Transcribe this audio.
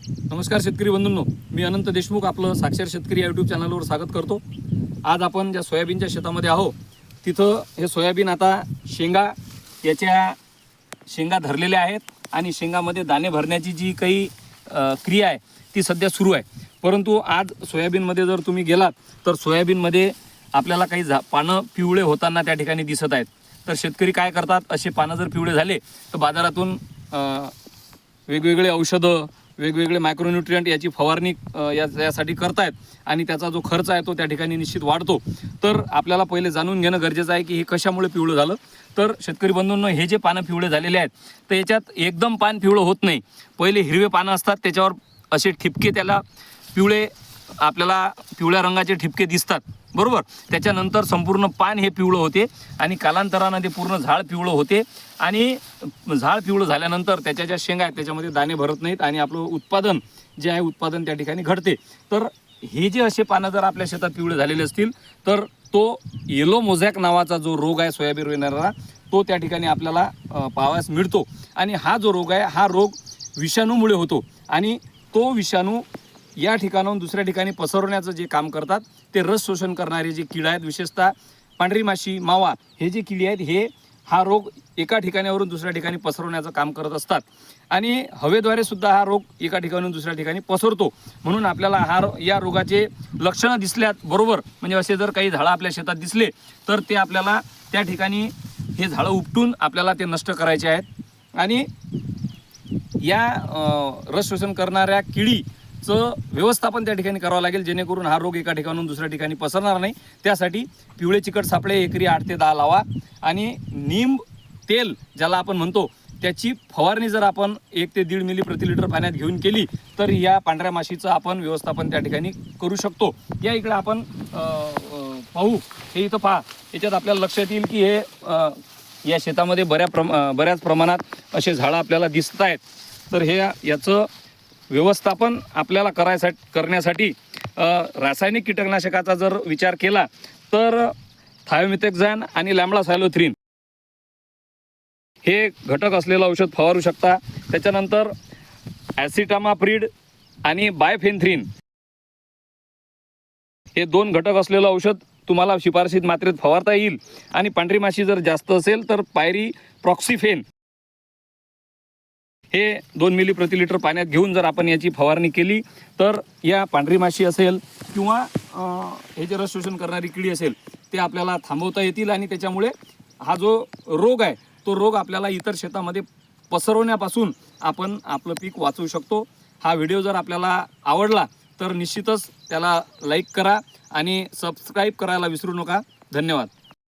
नमस्कार शेतकरी बंधूंनो, मी अनंत देशमुख आपलं साक्षर शेतकरी या यूट्यूब चॅनलवर स्वागत करतो। आज आपण ज्या सोयाबीनच्या शेतामध्ये आहोत तिथं हे सोयाबीन आता शेंगा धरलेल्या आहेत आणि शेंगामध्ये दाणे भरण्याची जी काही क्रिया आहे ती सध्या सुरू आहे। परंतु आज सोयाबीनमध्ये जर तुम्ही गेलात तर सोयाबीनमध्ये आपल्याला काही पानं पिवळे होताना त्या ठिकाणी दिसत आहेत। तर शेतकरी काय करतात, असे पानं जर पिवळे झाले तर बाजारातून वेगवेगळे औषधं, वेगवेगळे मायक्रोन्यूट्रिएंट याची फवारणी यासाठी करतायत आणि त्याचा जो खर्च आहे तो त्या ठिकाणी निश्चित वाढतो। तर आपल्याला पहिले जाणून घेणं गरजेचं आहे की हे कशामुळे पिवळं झालं। तर शेतकरी बंधूंनो, हे जे पानं पिवळे झालेले आहेत तर याच्यात एकदम पान पिवळं होत नाही। पहिले हिरवे पानं असतात, त्याच्यावर असे ठिपके, त्याला आपल्याला पिवळ्या रंगाचे ठिपके दिसतात, बरोबर। त्याच्यानंतर संपूर्ण पान हे पिवळं होते आणि कालांतराने ते पूर्ण झाड पिवळं होते आणि झाड पिवळं झाल्यानंतर त्याच्या ज्या शेंगा आहेत त्याच्यामध्ये दाणे भरत नाहीत आणि आपलं उत्पादन जे आहे उत्पादन त्या ठिकाणी घटते। तर हे जे असे पानं जर आपल्या शेतात पिवळे झालेले असतील तर तो येलो मोझॅक नावाचा जो रोग आहे सोयाबीन येणारा, तो त्या ठिकाणी आपल्याला पाहावयास मिळतो। आणि हा जो रोग आहे हा रोग विषाणूमुळे होतो आणि तो विषाणू या ठिकाणाहून दुसऱ्या ठिकाणी पसरवण्याचं जे काम करतात ते रस शोषण करणारे जे किडे आहेत, विशेषतः पांढरी माशी, मावा, हे जे किडे आहेत हे हा रोग एका ठिकाणावरून दुसऱ्या ठिकाणी पसरवण्याचं काम करत असतात आणि हवेद्वारे सुद्धा हा रोग एका ठिकाणाहून दुसऱ्या ठिकाणी पसरतो। म्हणून आपल्याला या रोगाचे लक्षणं दिसल्यात बरोबर, म्हणजे असे जर काही झाडं आपल्या शेतात दिसले तर ते आपल्याला त्या ठिकाणी हे झाडं उपटून आपल्याला ते नष्ट करायचे आहेत आणि या रस शोषण करणाऱ्या किडीचं व्यवस्थापन त्या ठिकाणी करावं लागेल, जेणेकरून हा रोग एका ठिकाणून दुसऱ्या ठिकाणी पसरणार नाही। त्यासाठी पिवळे चिकट सापळे एकरी 8 ते 10 लावा आणि नीम तेल ज्याला आपण म्हणतो त्याची फवारणी जर आपण 1 ते 1.5 मिली प्रति लिटर पाण्यात घेऊन केली तर या पांढऱ्या माशीचं आपण व्यवस्थापन त्या ठिकाणी करू शकतो। या इकडे आपण पाहू, हे इथं पहा, याच्यात आपल्याला लक्षात येईल की हे या शेतामध्ये बऱ्याच प्रमाणात असे झाडं आपल्याला दिसत आहेत। तर हे याचं व्यवस्थापन आपल्याला करण्यासाठी रासायनिक कीटकनाशकाचा जर विचार केला तर थायोमिथेक्झॅन आणि लॅम्बडासायलोथ्रिन हे घटक असलेलं औषध फवारू शकता। त्याच्यानंतर ॲसिटामाप्रिड आणि बायफेन्थ्रिन हे 2 घटक असलेलं औषध तुम्हाला शिफारसीत मात्रेत फवारता येईल। आणि पांढरी माशी जर जास्त असेल तर पायरीप्रॉक्सिफेन हे 2 मिली प्रति लिटर पाण्यात घेऊन जर आपण याची फवारणी केली तर या पांढरी माशी असेल किंवा हे जे रस शोषण करणारी किडी असेल ते आपल्याला थांबवता येतील आणि त्याच्यामुळे हा जो रोग आहे तो रोग आपल्याला इतर शेतामध्ये पसरवण्यापासून आपण आपलं पीक वाचवू शकतो। हा व्हिडिओ जर आपल्याला आवडला तर निश्चितच त्याला लाईक करा आणि सबस्क्राईब करायला विसरू नका। धन्यवाद।